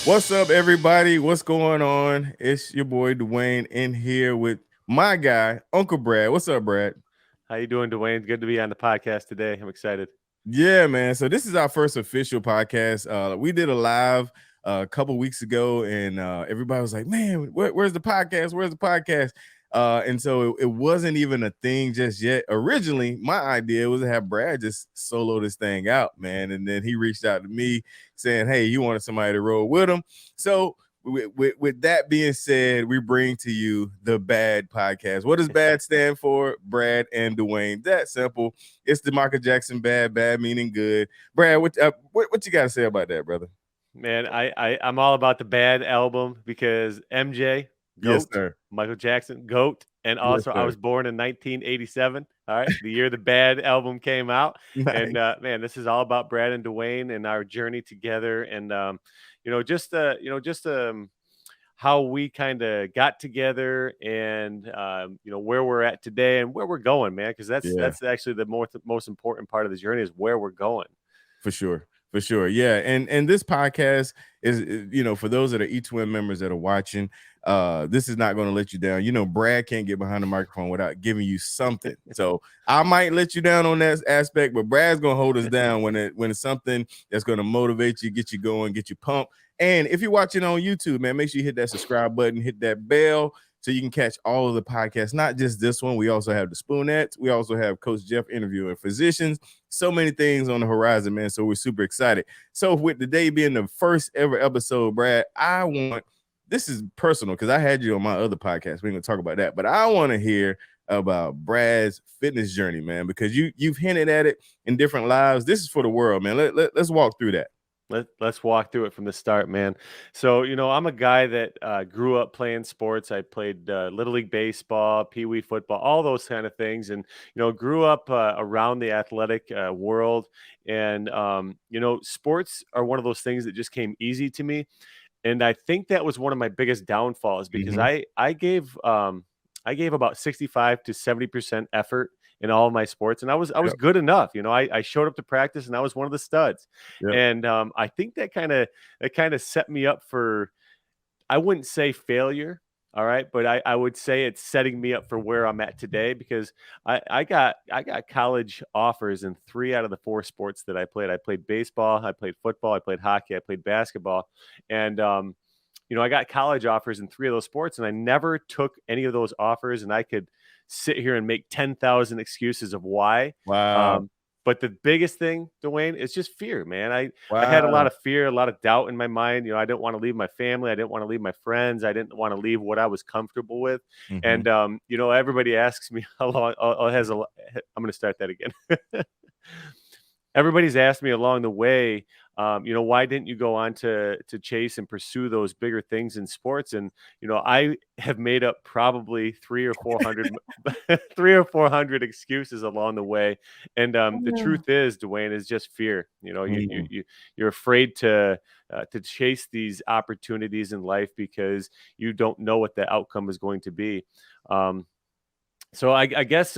What's up, everybody? What's going on? It's your boy Dawain in here with my guy, Uncle Brad. What's up, Brad? How you doing, Dawain? Good to be on the podcast today. I'm excited. Yeah, man. So this is our first official podcast. We did a live a couple weeks ago, and everybody was like, "Man, where's the podcast? Where's the podcast?" And so it wasn't even a thing just yet. Originally, my idea was to have Brad just solo this thing out, man. And then he reached out to me saying, "Hey, you wanted somebody to roll with him." So with that being said, we bring to you the B.A.D podcast. What does B.A.D stand for? Brad and Dawain. That simple. It's the Michael Jackson bad meaning good. Brad, what you got to say about that, brother? Man, I'm all about the B.A.D album because MJ, Yes, GOAT, sir. Michael Jackson, GOAT, and Yes, also I sir. was born in 1987. All right, the year the B.A.D album came out, and Nice. man, this is all about Brad and Dawain and our journey together, and just how we kind of got together, and where we're at today and where we're going, man. Because that's Yeah. that's actually the most important part of the journey is where we're going. For sure. For sure. Yeah. And this podcast is, for those that are E2M members that are watching, this is not going to let you down. Brad can't get behind the microphone without giving you something. So I might let you down on that aspect, but Brad's going to hold us down when it's something that's going to motivate you, get you going, get you pumped. And if you're watching on YouTube, man, make sure you hit that subscribe button, hit that bell, so you can catch all of the podcasts, not just this one. We also have the Spoonettes. We also have Coach Jeff interviewing physicians. So many things on the horizon, man. So we're super excited. So with today being the first ever episode, Brad, this is personal because I had you on my other podcast. We're going to talk about that. But I want to hear about Brad's fitness journey, man, because you've hinted at it in different lives. This is for the world, man. Let's walk through that. Let's walk through it from the start, man. So, I'm a guy that grew up playing sports. I played Little League baseball, Pee Wee football, all those kind of things. And, grew up around the athletic world. And, sports are one of those things that just came easy to me. And I think that was one of my biggest downfalls because Mhm. I gave about 65 to 70% effort in all of my sports, and I was Yep. good enough. I showed up to practice, and I was one of the studs. Yep. And I think that kind of set me up for, I wouldn't say failure, all right, but I would say it's setting me up for where I'm at today because I got college offers in 3 out of the 4 sports that I played. I played baseball, I played football, I played hockey, I played basketball, and I got college offers in 3 of those sports, and I never took any of those offers, and I could sit here and make 10,000 excuses of why. Wow. Um, but the biggest thing, Dwayne, is just fear, man. I had a lot Wow. of fear, a lot of doubt in my mind. I didn't want to leave my family. I didn't want to leave my friends. I didn't want to leave what I was comfortable with. Mhm. And everybody asks me how long I'm going to start that again. Everybody's asked me along the way, why didn't you go on to chase and pursue those bigger things in sports? And I have made up probably 300 excuses along the way. And the truth is, Dwayne, is just fear. Mhm. You're afraid to chase these opportunities in life because you don't know what the outcome is going to be. Um, so I guess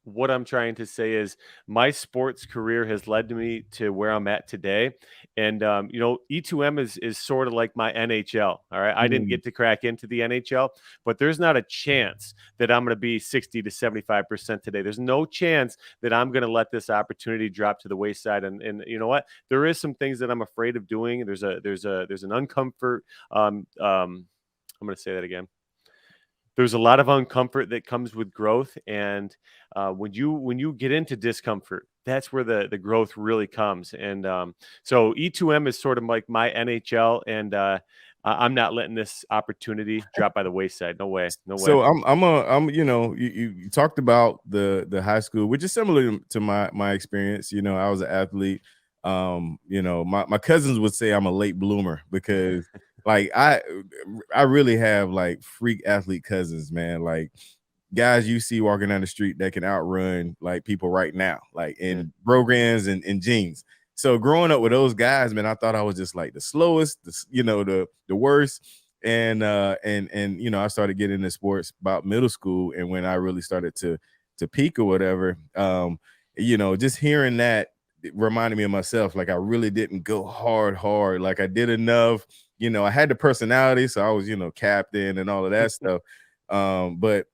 what I'm trying to say is my sports career has led to me to where I'm at today, and E2M is sort of like my NHL. All right, I didn't Mhm. get to crack into the NHL, but there's not a chance that I'm going to be 60 to 75% today. There's no chance that I'm going to let this opportunity drop to the wayside. And you know what? There is some things that I'm afraid of doing. There's an uncomfort. I'm going to say that again. There's a lot of uncomfort that comes with growth, and when you get into discomfort, that's where the growth really comes. And so E2M is sort of like my NHL, and I'm not letting this opportunity drop by the wayside. No way, no way. So I'm you talked about the high school, which is similar to my experience. I was an athlete. My cousins would say I'm a late bloomer because like I really have like freak athlete cousins, man. Like guys you see walking down the street that can outrun like people right now, like Yeah. in programs and in jeans. So growing up with those guys, man, I thought I was just like the slowest, the worst. And I started getting into sports about middle school, and when I really started to peak or whatever, just hearing that it reminded me of myself. Like I really didn't go hard. Like I did enough. I had the personality, so I was, captain and all of that stuff. But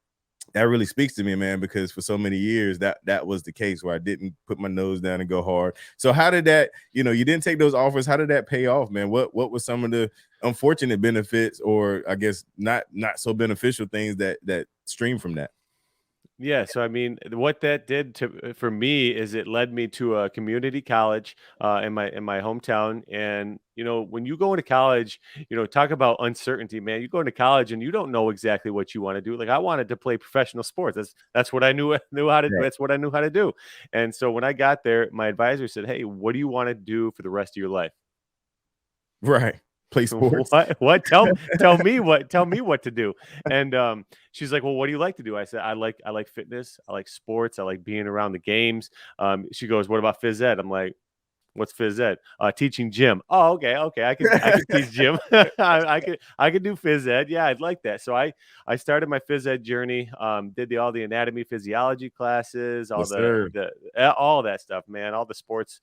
that really speaks to me, man, because for so many years that was the case where I didn't put my nose down and go hard. So how did that, you didn't take those offers? How did that pay off, man? What was some of the unfortunate benefits, or I guess not so beneficial things that stream from that? Yeah, so I mean, what that did for me is it led me to a community college in my hometown. And when you go into college, talk about uncertainty, man. You go into college and you don't know exactly what you want to do. Like I wanted to play professional sports. That's what I knew how to. Right. That's what I knew how to do. And so when I got there, my advisor said, "Hey, what do you want to do for the rest of your life?" Right. Play sports. What? Tell me what to do. And she's like, "Well, what do you like to do?" I said, I like fitness, I like sports, I like being around the games. She goes, "What about phys ed?" I'm like, "What's phys ed?" Teaching gym. Oh, okay. I could teach gym. I could do phys ed. Yeah, I'd like that. So I started my phys ed journey. Did all the anatomy, physiology classes, all Yes, the sir. the all that stuff, man. All the sports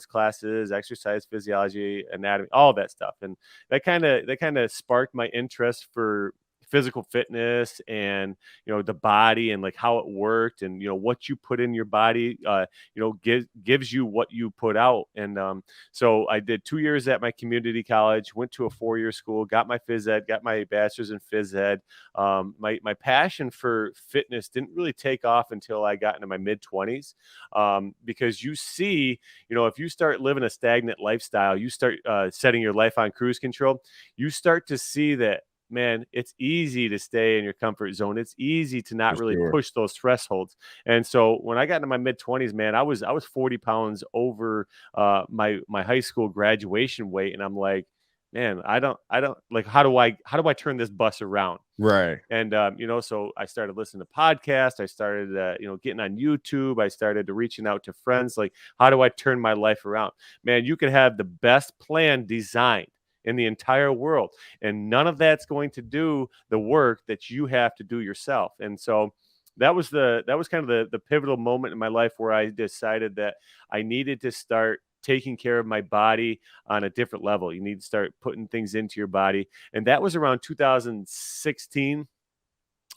classes, exercise physiology, anatomy, all that stuff, and that kind of sparked my interest for physical fitness and the body and like how it worked and what you put in your body gives you what you put out. And so I did 2 years at my community college, went to a 4-year school, got my phys ed, got my bachelor's in phys ed. My passion for fitness didn't really take off until I got into my mid-20s, because if you start living a stagnant lifestyle, you start setting your life on cruise control, you start to see that, man, it's easy to stay in your comfort zone. It's easy to For not really sure. push those thresholds. And so when I got into my mid-20s, man, I was 40 pounds over my high school graduation weight, and I'm like, man, I don't like, how do I turn this bus around? Right. And so I started listening to podcasts. I started getting on YouTube. I started reaching out to friends, like, how do I turn my life around? Man, you could have the best plan designed in the entire world, and none of that's going to do the work that you have to do yourself. And so that was kind of the pivotal moment in my life where I decided that I needed to start taking care of my body on a different level. You need to start putting things into your body. And that was around 2016.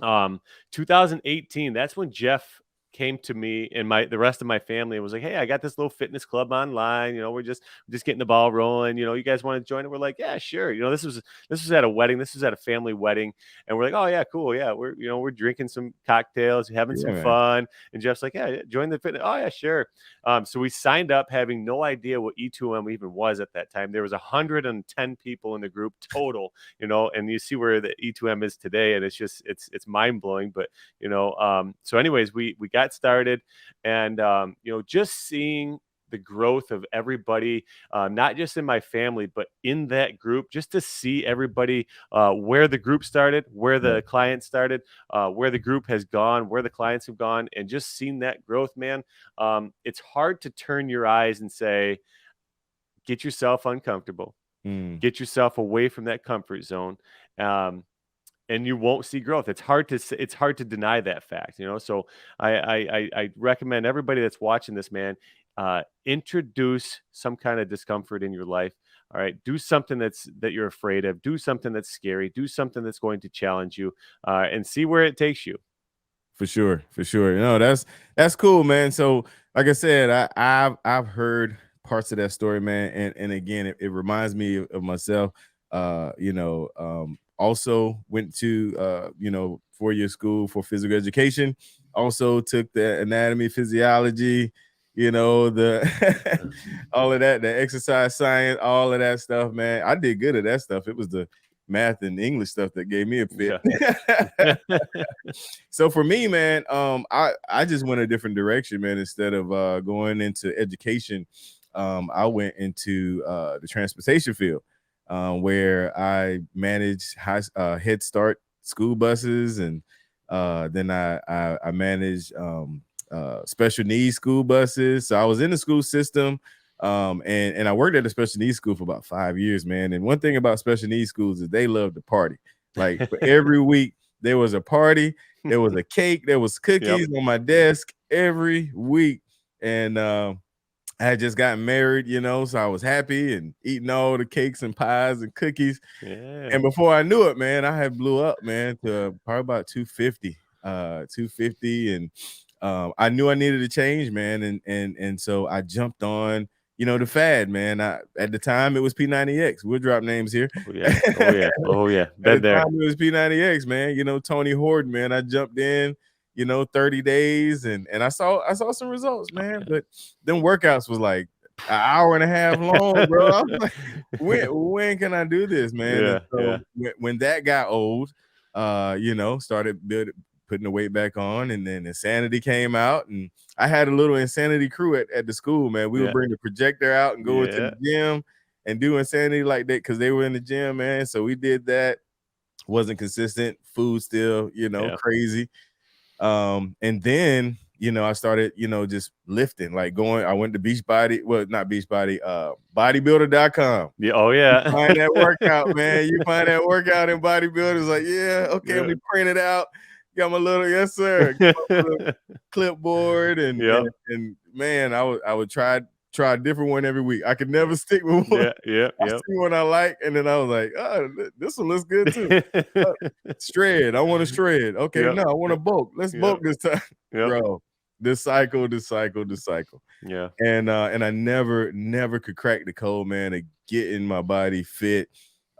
2018, that's when Jeff came to me and the rest of my family and was like, "Hey, I got this little fitness club online. We're just getting the ball rolling. You guys want to join it?" We're like, "Yeah, sure." This was at a wedding. This was at a family wedding, and we're like, "Oh yeah, cool. Yeah, we're drinking some cocktails, having Yeah, some man. fun." And Jeff's like, "Yeah, join the fitness." "Oh yeah, sure." So we signed up, having no idea what E2M even was at that time. There was 110 people in the group total, and you see where the E2M is today, and it's mind blowing. But so anyways, we got started, and just seeing the growth of everybody, not just in my family, but in that group, just to see everybody, where the group started, where Right. the client started, where the group has gone, where the clients have gone, and just seeing that growth, man. It's hard to turn your eyes and say, get yourself uncomfortable, Mm, get yourself away from that comfort zone. Um, and you won't see growth. It's hard to deny that fact. So I recommend everybody that's watching this, man, introduce some kind of discomfort in your life. All right, do something that you're afraid of. Do something that's scary. Do something that's going to challenge you, and see where it takes you. for sure, for sure. No, that's cool, man. So, like I said, I've heard parts of that story, man, and again, it reminds me of myself. Also went to 4-year school for physical education. Also took the anatomy, physiology, the all of that, the exercise science, all of that stuff, man. I did good at that stuff. It was the math and English stuff that gave me a fit. Yeah. So for me, man, I just went a different direction, man. Instead of going into education, I went into the transportation field, where I managed Head Start school buses, and then I managed special needs school buses. So I was in the school system, and I worked at a special needs school for about 5 years, man. And one thing about special needs schools is they love to party. Like for every week there was a party, there was a cake, there was Yep. cookies on my desk every week. And I had just gotten married, so I was happy and eating all the cakes and pies and cookies. Yeah. And before I knew it, man, I had blew up, man, to probably about 250, 250. And I knew I needed to change, man. And so I jumped on, the fad, man. At the time it was P90X. We'll drop names here. Oh yeah. Oh yeah. Oh yeah. At the Been there. time it was P90X, man. Tony Horton, man. I jumped in, 30 days and I saw some results, Oh man. yeah. But them workouts was like an hour and a half long, bro. I was like, when can I do this, man? And Yeah. so Yeah. when that got old, started putting the weight back on, and then Insanity came out, and I had a little Insanity crew at the school, man. We would Yeah. bring the projector out and go into Yeah. the gym and do Insanity like that because they were in the gym, man. So we did that. Wasn't consistent. Food still, Yeah. crazy. And then, I started, just lifting, like I went to Beachbody, well, not Beachbody, bodybuilder.com. Yeah. Oh You yeah. find that workout, man. You find that workout in bodybuilders, like, yeah, okay, let Yeah. me print it out. Got my little, yes, sir. Got my little clipboard and, Yep. and man, I would try a different one every week. I could never stick with one. Yeah. Yeah. I Yep. see one I like, and then I was like, oh, this one looks good too. Uh, Shred. I want to shred. Okay, Yep. no, I want to bulk. Let's Yep. bulk this time, Yep. bro. This cycle. Yeah. And I never could crack the code, man, of getting my body fit.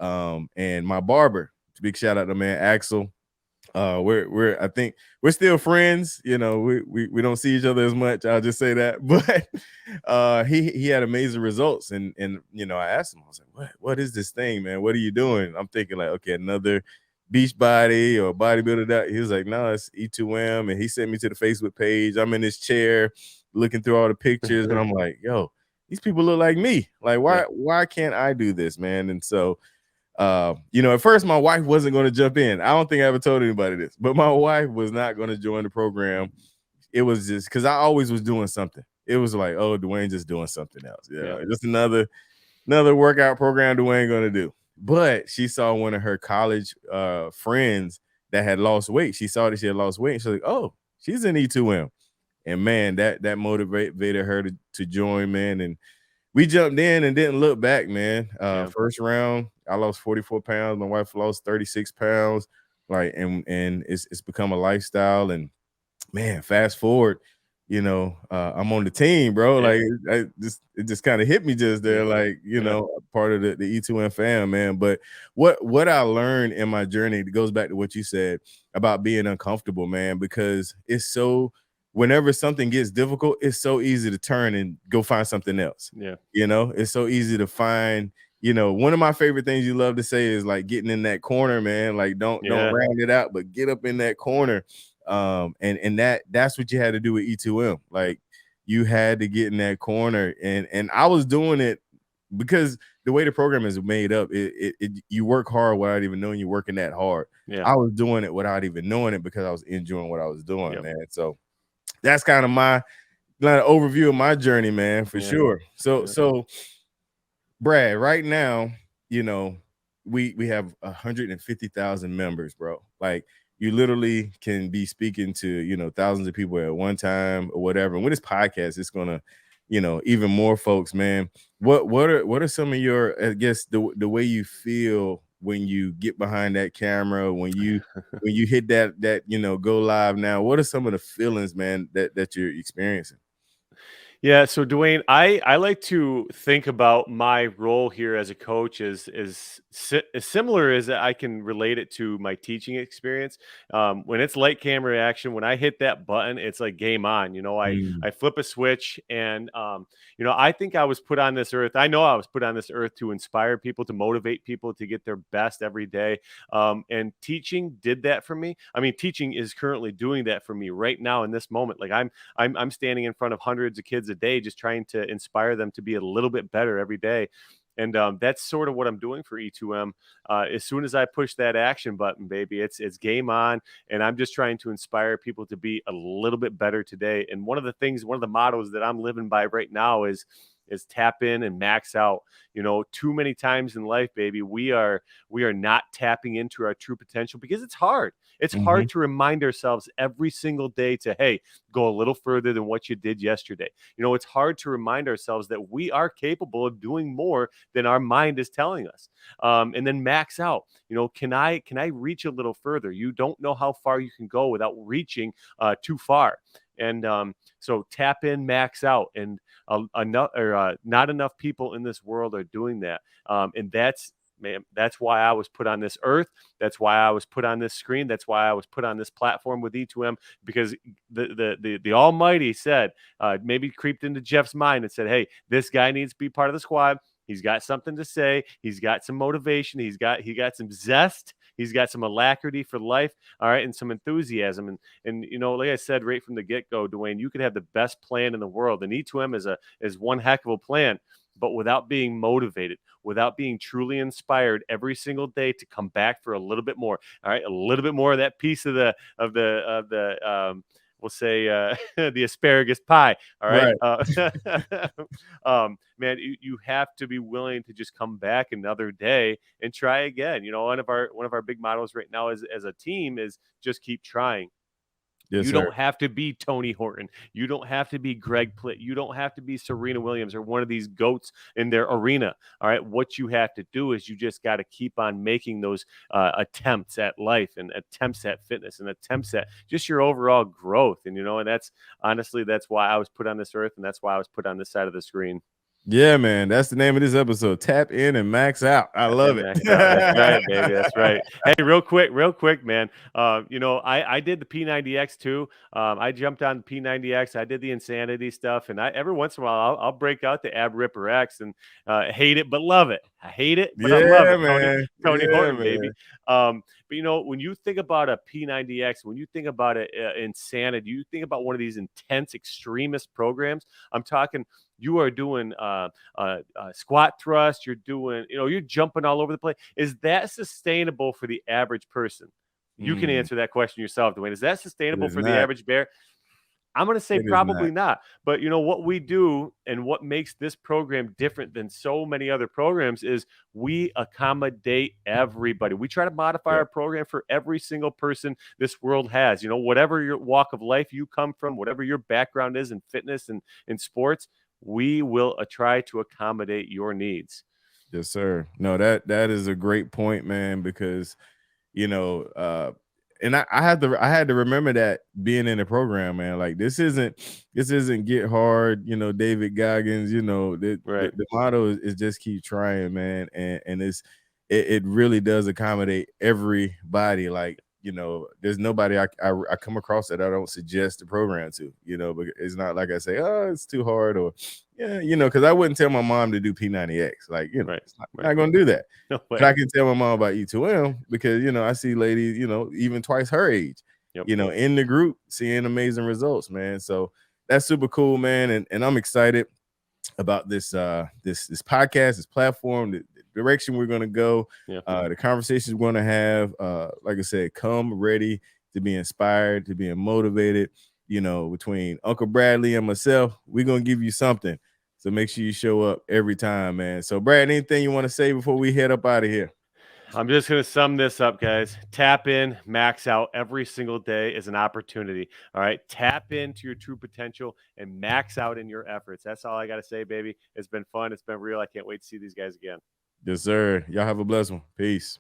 And my barber, big shout out to man Axel. I think we're still friends. We don't see each other as much. I'll just say that. But he had amazing results. And I asked him, I was like, what is this thing, man? What are you doing? I'm thinking like, okay, another beach body or bodybuilder. He was like, no, it's E2M. And he sent me to the Facebook page. I'm in this chair looking through all the pictures, and I'm like, yo, these people look like me. Like, Yeah. why can't I do this, man? And so at first my wife wasn't going to jump in. I don't think I ever told anybody this, but my wife was not going to join the program. It was just because I always was doing something. It was like, oh, Dawain just doing something else. Yeah. Just another workout program Dawain going to do. But she saw one of her college friends that had lost weight. She saw that she had lost weight. And she's like, oh, she's in E2M. And man, that motivated her to join, man. And we jumped in and didn't look back, man. Yeah. First round, I lost 44 pounds. My wife lost 36 pounds. Like, and it's become a lifestyle. And man, fast forward, I'm on the team, bro. Yeah. Like, it just kind of hit me just there, Yeah. like, part of the E2M fam, man. But what I learned in my journey, it goes back to what you said about being uncomfortable, man, because whenever something gets difficult, it's so easy to turn and go find something else. Yeah. It's so easy to find, one of my favorite things you love to say is like getting in that corner, man. Like don't round it out, but get up in that corner. And that's what you had to do with E2M. Like you had to get in that corner, and I was doing it because the way the program is made up, you work hard without even knowing you're working that hard. Yeah. I was doing it without even knowing it because I was enjoying what I was doing, Yep. man. So that's kind of my overview of my journey, man, for sure. So Brad, right now, we have 150,000 members, bro. Like you literally can be speaking to, thousands of people at one time or whatever. And with this podcast, it's gonna, even more folks, man. What are some of your, I guess, the way you feel when you get behind that camera, when you hit that go live now? What are some of the feelings, man, that you're experiencing? Yeah, so Dawain, I like to think about my role here as a coach as similar as I can relate it to my teaching experience. When it's light camera action, when I hit that button, it's like game on. Mm. I flip a switch, and I think I was put on this earth. I know I was put on this earth to inspire people, to motivate people to get their best every day. And teaching did that for me. I mean, teaching is currently doing that for me right now in this moment. Like I'm standing in front of hundreds of kids a day, just trying to inspire them to be a little bit better every day. And that's sort of what I'm doing for E2M. As soon as I push that action button, baby, it's game on, and I'm just trying to inspire people to be a little bit better today. And one of the mottos that I'm living by right now is tap in and max out. Too many times in life, baby, we are not tapping into our true potential because it's hard. It's hard to remind ourselves every single day to, hey, go a little further than what you did yesterday. It's hard to remind ourselves that we are capable of doing more than our mind is telling us. And then max out. Can I reach a little further? You don't know how far you can go without reaching too far. And so tap in, max out, and not enough people in this world are doing that. And that's why I was put on this earth. That's why I was put on this screen. That's why I was put on this platform with E2M, because the Almighty said, maybe creeped into Jeff's mind and said, hey, this guy needs to be part of the squad. He's got something to say. He's got some motivation. He got some zest. He's got some alacrity for life. All right. And some enthusiasm. And like I said, right from the get-go, Dawain, you could have the best plan in the world. And E2M is one heck of a plan. But without being motivated, without being truly inspired every single day to come back for a little bit more, all right, a little bit more of that piece of the we'll say the asparagus pie, all right. Man, you have to be willing to just come back another day and try again. One of our big mottos right now as a team is just keep trying. Yes, you sir. don't have to be Tony Horton. You don't have to be Greg Plitt. You don't have to be Serena Williams or one of these goats in their arena. All right. What you have to do is you just got to keep on making those attempts at life and attempts at fitness and attempts at just your overall growth. And, and that's honestly, that's why I was put on this earth. And that's why I was put on this side of the screen. Yeah, man. That's the name of this episode. Tap in and max out. I love it. That's right, baby. That's right. Hey, real quick, man. I did the P90X too. I jumped on the P90X. I did the insanity stuff, and every once in a while I'll break out the Ab Ripper X and hate it but love it. I hate it, but I love it. Man. Tony Horton, baby. But when you think about a P90X, when you think about insanity, you think about one of these intense extremist programs. I'm talking. You are doing squat thrust. You're doing, you're jumping all over the place. Is that sustainable for the average person? You can answer that question yourself, Dawain. Is that sustainable for the average bear? I'm going to say probably not. But what we do and what makes this program different than so many other programs is we accommodate everybody. We try to modify our program for every single person this world has. Whatever your walk of life you come from, whatever your background is in fitness and in sports, we will try to accommodate your needs. Yes, sir. No, that is a great point, man, because, and I had to remember that being in the program, man, like this isn't get hard, David Goggins, the motto is just keep trying, man. And it really does accommodate everybody. Like, there's nobody I come across that I don't suggest the program to, but it's not like I say, oh, it's too hard or, because I wouldn't tell my mom to do P90X. Like, it's not going to do that. No, but I can tell my mom about E2M because, I see ladies, even twice her age, in the group seeing amazing results, man. So that's super cool, man. And I'm excited about this this podcast, this platform, the direction we're going to go, the conversations we're going to have. Like I said, come ready to be inspired, to be motivated. Between Uncle Bradley and myself, we're going to give you something. So make sure you show up every time, man. So Brad, anything you want to say before we head up out of here? I'm just going to sum this up, guys. Tap in, max out every single day is an opportunity. All right. Tap into your true potential and max out in your efforts. That's all I got to say, baby. It's been fun. It's been real. I can't wait to see these guys again. Yes, sir. Y'all have a blessed one. Peace.